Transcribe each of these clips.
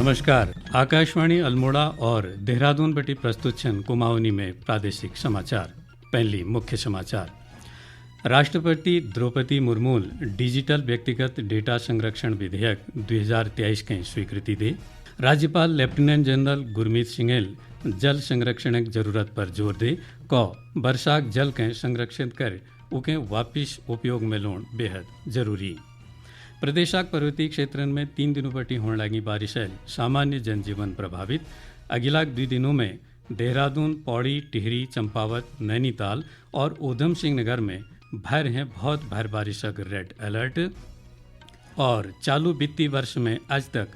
नमस्कार। आकाशवाणी अल्मोड़ा और देहरादून बटी प्रस्तुत छन कुमाऊनी में प्रादेशिक समाचार। पहली मुख्य समाचार। राष्ट्रपति द्रौपदी मुर्मू डिजिटल व्यक्तिगत डेटा संरक्षण विधेयक 2023 के स्वीकृति दे। राज्यपाल लेफ्टिनेंट जनरल गुरमीत सिंघेल जल संरक्षण की जरूरत पर जोर दे। वर्षाक जल के संरक्षित कर उके वापिस उपयोग में लोण बेहद जरूरी। प्रदेशाक पर्वतीय क्षेत्र में 3 दिनों बटी होने लगी बारिश से सामान्य जनजीवन प्रभावित। अगला 2 दिनों में देहरादून, पौड़ी, टिहरी, चंपावत, नैनीताल और ऊधम सिंह नगर में भर हैं बहुत भारी बारिश का रेड अलर्ट। और चालू वित्तीय वर्ष में आज तक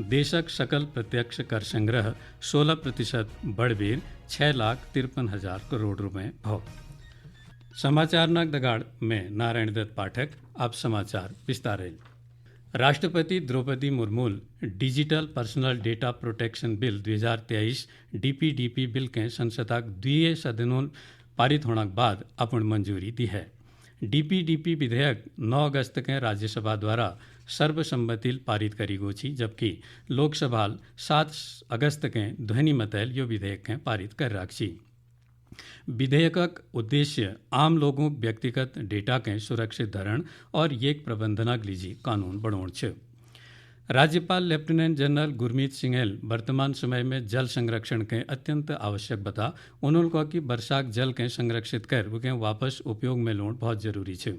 देशक सकल प्रत्यक्ष कर संग्रह 16% बढ़बीर 6,53,000 करोड़ रुपए भाव। समाचार नाक दगाड़ में नारायण दत्त पाठक। अब समाचार विस्तार। राष्ट्रपति Draupadi Murmu digital personal data protection bill 2023 DPDP bill के संसद द्वितीय सदनों पारित होने के बाद अपन मंजूरी दी है। डीपीडीपी विधेयक 9 अगस्त के राज्यसभा द्वारा सर्वसम्मति पारित करी गई थी, जबकि लोकसभा 7 अगस्त के ध्वनि मतैल यो विधेयक के पारित कर रखी। विधेयकक उद्देश्य आम लोगों व्यक्तिगत डेटा के सुरक्षित धरण और एक प्रबंधनक लीजी कानून बनोण छ। राज्यपाल लेफ्टिनेंट जनरल गुरमीत सिंघेल वर्तमान समय में जल संरक्षण के अत्यंत आवश्यक बता। उन्होंने कहा कि वर्षाक जल के संरक्षित कर उके वापस उपयोग में लोण बहुत जरूरी है।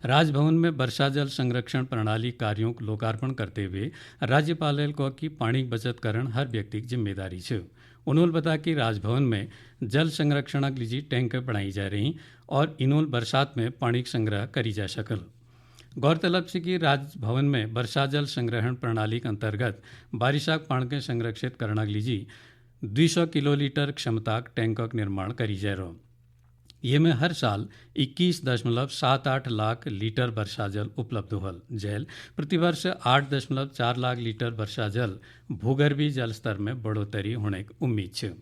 राजभवन में वर्षा जल संरक्षण प्रणाली कार्यों को लोकार्पण करते हुए राज्यपाल ने कहा कि पानी बचत करण हर व्यक्ति की जिम्मेदारी है। उन्होंने बताया कि राजभवन में जल संरक्षण के लिए टैंक बनाई जा रही और इन्होंने बरसात में पानी संग्रह करी जा सकल। गौरतलब है कि राजभवन में वर्षा जल संग्रहण प्रणाली के अंतर्गत बारिशाक पानी के संरक्षित करने के लिए 200 किलोलीटर क्षमता टैंक निर्माण करी जा रहा। ये में हर साल 21.78 लाख लीटर वर्षा जल उपलब्ध होल जैल प्रतिवर्ष 8.4 लाख लीटर वर्षा जल भूगर्भीय जल स्तर में बढ़ोतरी होने की उम्मीद है।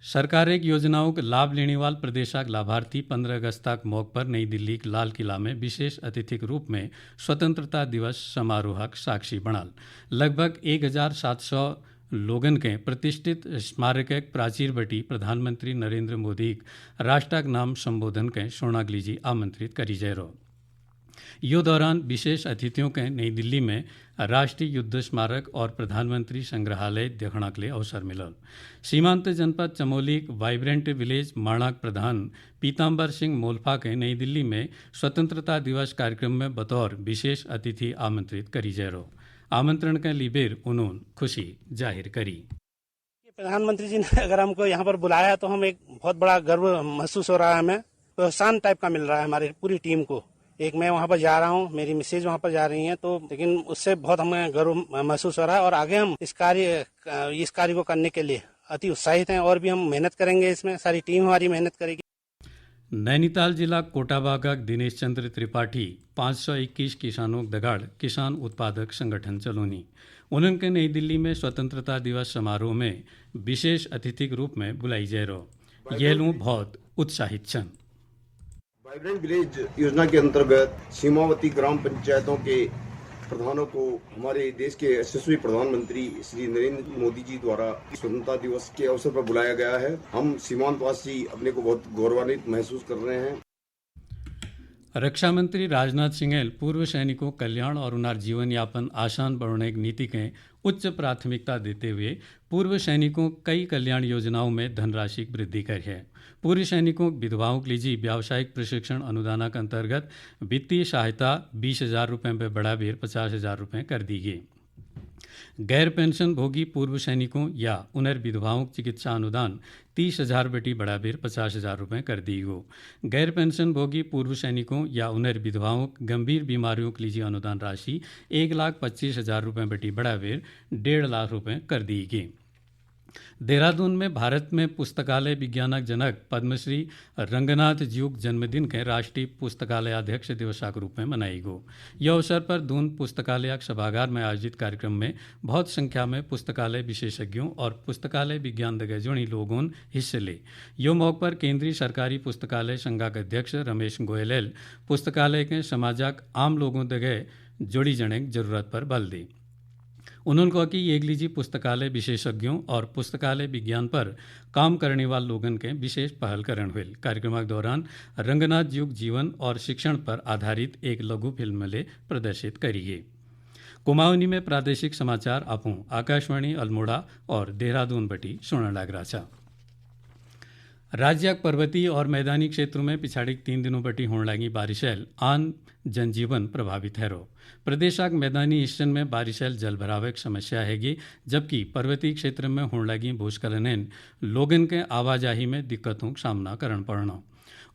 सरकार एक योजनाओं का लाभ लेने वाले प्रदेशाक लाभार्थी 15 अगस्त तक मौके पर नई दिल्ली के लाल किला में विशेष अतिथि के रूप में स्वतंत्रता दिवस समारोह साक्षी बनाल। लगभग 1,700 लोगन के प्रतिष्ठित स्मारक प्राचीर बटी प्रधानमंत्री नरेंद्र मोदी राष्ट्र नाम संबोधन के शोणागलीजी आमंत्रित करी जा रहा। यो दौरान विशेष अतिथियों के नई दिल्ली में राष्ट्रीय युद्ध स्मारक और प्रधानमंत्री संग्रहालय देखने के लिए अवसर मिलल। सीमांत जनपद चमोली वाइब्रेंट विलेज माणाक प्रधान पीताम्बर सिंह मोल्फा के नई दिल्ली में स्वतंत्रता दिवस कार्यक्रम में बतौर विशेष अतिथि आमंत्रित करी जा रहा। आमंत्रण के लिए उन्होंने खुशी जाहिर करी। प्रधानमंत्री जी ने अगर हमको यहाँ पर बुलाया तो हम एक बहुत बड़ा गर्व महसूस हो रहा है। हमें प्रोत्साहन टाइप का मिल रहा है हमारी पूरी टीम को। एक मैं वहाँ पर जा रहा हूँ, मेरी मिसेज वहाँ पर जा रही हैं, तो लेकिन उससे बहुत हमें गर्व महसूस हो रहा है और आगे हम इस कार्य को करने के लिए अति उत्साहित हैं और भी हम मेहनत करेंगे। इसमें सारी टीम हमारी मेहनत करेगी। नैनीताल जिला कोटाबागा दिनेश चंद्र त्रिपाठी 521 किसानों दगाड़ किसान उत्पादक संगठन चलोनी। उन्होंने नई दिल्ली में स्वतंत्रता दिवस समारोह में विशेष अतिथि के रूप में बुलाई जा रहा। ये लोग बहुत उत्साहित छन। वाइब्रेंट विलेज योजना के अंतर्गत सीमावर्ती ग्राम पंचायतों के प्रधानों को हमारे देश के यशस्वी प्रधानमंत्री श्री नरेंद्र मोदी जी द्वारा स्वतंत्रता दिवस के अवसर पर बुलाया गया है। हम सीमांतवासी अपने को बहुत गौरवान्वित महसूस कर रहे हैं। रक्षा मंत्री राजनाथ सिंह पूर्व सैनिकों कल्याण और उनका जीवन यापन आसान बढ़ाने की नीति के उच्च प्राथमिकता देते हुए पूर्व सैनिकों कई कल्याण योजनाओं में धनराशि की वृद्धि करी है। पूर्व सैनिकों विधवाओं के लिए व्यावसायिक प्रशिक्षण अनुदान के अंतर्गत वित्तीय सहायता 20,000 रुपये में बढ़ाकर 50,000 रुपये कर दी गई। गैर पेंशन भोगी पूर्व सैनिकों या उनर विधवाओं चिकित्सा अनुदान 30,000 बेटी बढ़ाकर 50,000 रुपये कर दी गो। गैर पेंशन भोगी पूर्व सैनिकों या उनर विधवाओं गंभीर बीमारियों के लिए अनुदान राशि 1,25,000 रुपये बेटी बढ़ाकर 1.5 लाख रुपये कर दी गई। देहरादून में भारत में पुस्तकालय विज्ञानक जनक पद्मश्री रंगनाथ जीव जन्मदिन के राष्ट्रीय पुस्तकालय अध्यक्ष दिवस के रूप में मनाई गो। यह अवसर पर दून पुस्तकालय सभागार में आयोजित कार्यक्रम में बहुत संख्या में पुस्तकालय विशेषज्ञों और पुस्तकालय विज्ञान दगेजोणी लोगों हिस्से ले। यो मौके पर केंद्रीय सरकारी पुस्तकालय संघ के अध्यक्ष रमेश गोयल पुस्तकालय के समाजक आम लोगों दगे जोड़ी जने जरूरत पर बल दी। उन्होंने कहा कि एक लीजी पुस्तकालय विशेषज्ञों और पुस्तकालय विज्ञान पर काम करने वाले लोगन के विशेष पहल करण हुई। कार्यक्रम के दौरान रंगनाथ युग जीवन और शिक्षण पर आधारित एक लघु फिल्म ले प्रदर्शित करी गई। कुमाऊनी में प्रादेशिक समाचार आपू आकाशवाणी अल्मोड़ा और देहरादून बटी सुनने लग रहा था। राज्य पर्वतीय और मैदानी क्षेत्रों में पिछाड़ी 3 दिनों बटी होने लगी बारिशैल आन जनजीवन प्रभावित है। प्रदेश के मैदानी हिस्सन में बारिशैल जल भराव की समस्या हैगी, जबकि पर्वतीय क्षेत्र में होने लगी भूस्खलन लोगन के आवाजाही में दिक्कतों का सामना करना पड़ना।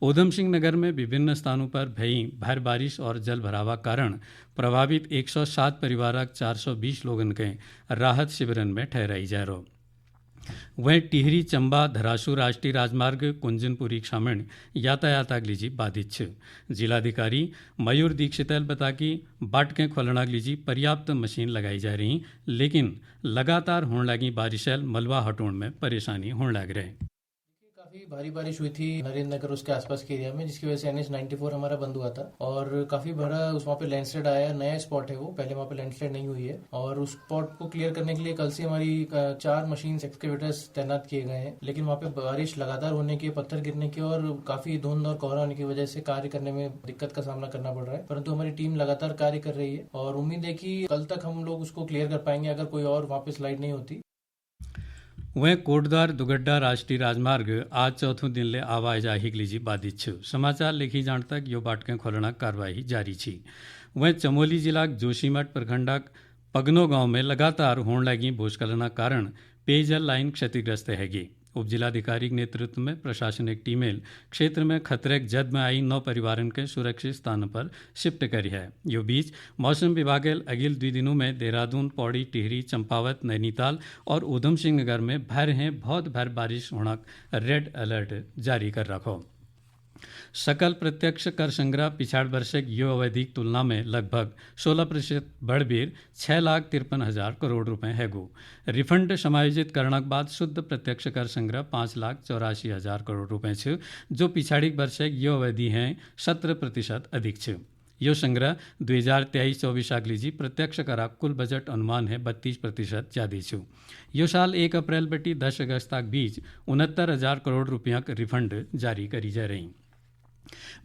उधम सिंह नगर में विभिन्न स्थानों पर भई भारी बारिश और जल भरावा कारण प्रभावित 107 परिवार 420 लोगन के राहत शिविरन में ठहराई जा रहा। वहीं टिहरी चंबा धरासू राष्ट्रीय राजमार्ग कुंजनपुरी क्षामण यातायात लीजी बाधित छ। जिलाधिकारी मयूर दीक्षितल बता कि बाट के खोलना लीजी पर्याप्त मशीन लगाई जा रही, लेकिन लगातार होने लगी बारिशैल मलबा हटोण में परेशानी होने लग रहे। काफी भारी बारिश हुई थी नरेंद्र नगर उसके आसपास के एरिया में, जिसकी वजह से NH 94 हमारा बंद हुआ था और काफी बड़ा वहाँ पे लैंडस्लाइड आया। नया स्पॉट है वो, पहले वहाँ पे लैंडस्लाइड नहीं हुई है और उस स्पॉट को क्लियर करने के लिए कल से हमारी 4 मशीन एक्सकेवेटर्स तैनात किए गए हैं। लेकिन वहाँ पे बारिश लगातार होने के, पत्थर गिरने के और काफी धुंध और कोहरा होने की वजह से कार्य करने में दिक्कत का सामना करना पड़ रहा है, परंतु हमारी टीम लगातार कार्य कर रही है और उम्मीद है कि कल तक हम लोग उसको क्लियर कर पाएंगे अगर कोई और वहाँ पे स्लाइड नहीं होती। वहीं कोटद्वार दुगड्डा राष्ट्रीय राजमार्ग आज चौथों दिन ले आवाजाही लीजी बाधित छ। समाचार लिखी जान तक यो बाटकें खोलना कार्रवाई जारी छी। वहीं चमोली जिला जोशीमठ प्रखंडक पगनो गांव में लगातार होने लगी भूस्खलन कारण पेयजल लाइन क्षतिग्रस्त हैगी। उप जिलाधिकारी के नेतृत्व में प्रशासनिक टीमें क्षेत्र में खतरे के जद में आई 9 परिवारों के सुरक्षित स्थानों पर शिफ्ट करी है। यो बीच मौसम विभाग अगिल 2 दिनों में देहरादून, पौड़ी, टिहरी, चंपावत, नैनीताल और उधम सिंह नगर में बहुत भारी बारिश होना रेड अलर्ट जारी कर रखो। सकल प्रत्यक्ष कर संग्रह पिछाड़ वर्ष की यो अवधि की तुलना में लगभग 16% बढ़बीर 6,53,000 करोड़ रुपए हैगो। रिफंड समायोजित करने के बाद शुद्ध प्रत्यक्ष कर संग्रह 5,84,000 करोड़ रुपए छ, जो पिछाड़ी वर्ष की यो अवधि है 17% अधिक छ। यो संग्रह 2023-24 लीजी प्रत्यक्ष करा कुल बजट अनुमान है 32% ज्यादा छु। यो साल 1 अप्रैल बटी 10 अगस्त तक बीच 69,000 करोड़ रुपया का रिफंड जारी करी जा रही।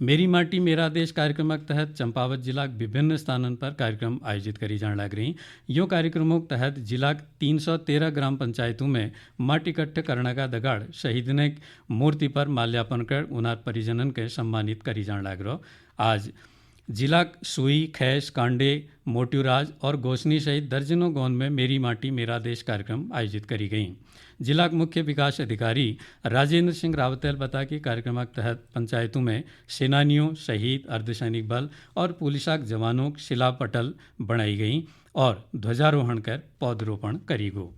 मेरी माटी मेरा देश कार्यक्रम के तहत चंपावत जिला के विभिन्न स्थानों पर कार्यक्रम आयोजित करी जाने लग रही। यो कार्यक्रमों के तहत जिला के 313 ग्राम पंचायतों में माटी इकट्ठे करने का दगाड़ शहीद ने मूर्ति पर माल्यार्पण कर उनार परिजनन के सम्मानित करी जाने लग रहा। आज जिला सुई, खैस, कांडे, मोटूराज और गोसनी सहित दर्जनों गांव में मेरी माटी मेरा देश कार्यक्रम आयोजित करी गई। जिला के मुख्य विकास अधिकारी राजेंद्र सिंह रावतेल बता कि कार्यक्रम के तहत पंचायतों में सेनानियों, शहीद, अर्धसैनिक बल और पुलिस के जवानों की शिला पटल बनाई गई और ध्वजारोहण कर पौधरोपण करी गो।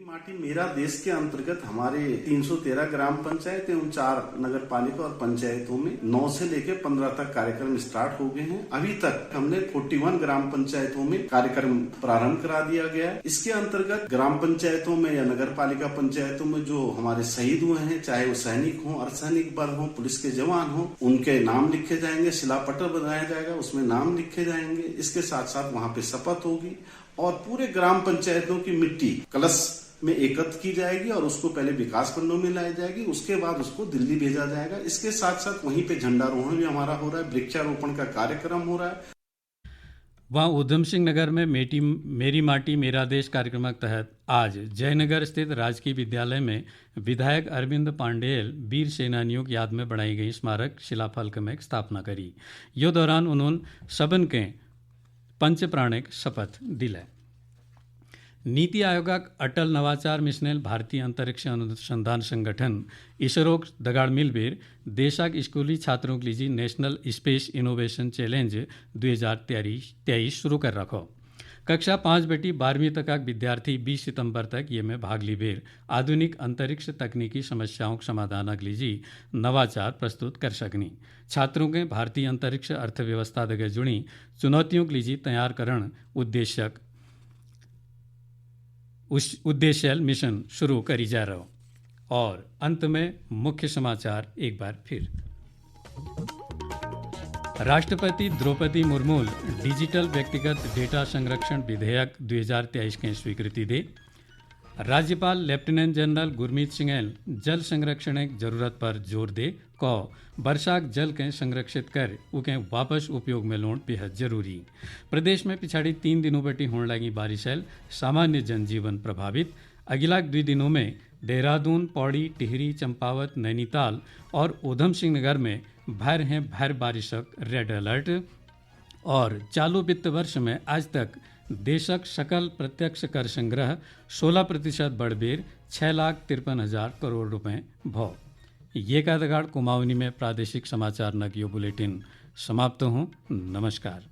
माटी मेरा देश के अंतर्गत हमारे 313 ग्राम पंचायत एवं 4 नगर पालिका और पंचायतों में 9 से लेकर 15 तक कार्यक्रम स्टार्ट हो गए हैं। अभी तक हमने 41 ग्राम पंचायतों में कार्यक्रम प्रारंभ करा दिया गया है। इसके अंतर्गत ग्राम पंचायतों में या नगर पालिका पंचायतों में जो हमारे शहीद हुए हैं, चाहे वो सैनिक हो, अर्धसैनिक बल हो, पुलिस के जवान हो, उनके नाम लिखे जाएंगे, शिलापटल बनाया जाएगा, उसमें नाम लिखे जाएंगे। इसके साथ साथ वहाँ पे शपथ होगी और पूरे ग्राम पंचायतों की मिट्टी कलश में एकत्र की जाएगी और उसको पहले विकास खंडों में लाई जाएगी, उसके बाद उसको दिल्ली भेजा जाएगा। इसके साथ साथ वहीं पे झंडारोहण भी हमारा हो रहा है, वृक्षारोपण का कार्यक्रम हो रहा है। वहाँ उधम सिंह नगर में मेरी माटी मेरा देश कार्यक्रम के तहत आज जयनगर स्थित राजकीय विद्यालय में विधायक अरविंद पांडेल वीर सेनानियों की याद में बनाई गई स्मारक शिलाफलक में स्थापना करी। यो दौरान उन्होंने सबन के पंचप्राणिक शपथ दिलाई। नीति आयोग अटल नवाचार मिशन भारतीय अंतरिक्ष अनुसंधान संगठन इसरो दगाड़ मिलबीर देशक स्कूली छात्रों के लिए नेशनल स्पेस इनोवेशन चैलेंज 2023 शुरू कर रखो। कक्षा 5 बेटी 12वीं तक विद्यार्थी 20 सितंबर तक ये में भाग लीबेर आधुनिक अंतरिक्ष तकनीकी समस्याओं के समाधान के लिए नवाचार प्रस्तुत कर सकनी। छात्रों के भारतीय अंतरिक्ष अर्थव्यवस्था दगे जुड़ी चुनौतियों के लिए तैयार करण उद्देश्य मिशन शुरू करी जा रहा। और अंत में मुख्य समाचार एक बार फिर। राष्ट्रपति द्रौपदी मुर्मू डिजिटल व्यक्तिगत डेटा संरक्षण विधेयक 2023 के स्वीकृति दे। राज्यपाल लेफ्टिनेंट जनरल गुरमीत सिंह जल संरक्षण की जरूरत पर जोर दे को वर्षाक जल के संरक्षित कर उके वापस उपयोग में लाना बेहद जरूरी। प्रदेश में पिछाड़ी 3 दिनों बटी होने लगी बारिश सामान्य जनजीवन प्रभावित। अगिला 2 दिनों में देहरादून, पौड़ी, टिहरी, चंपावत, नैनीताल और उधम सिंह नगर में भर बारिशक रेड अलर्ट। और चालू वित्त वर्ष में आज तक देशक सकल प्रत्यक्ष कर संग्रह 16% बढ़बेर 6,53,000 करोड़ रुपए भौ। ये का दगाड़ कुमाऊनी में प्रादेशिक समाचार नक यो बुलेटिन समाप्त हूँ। नमस्कार।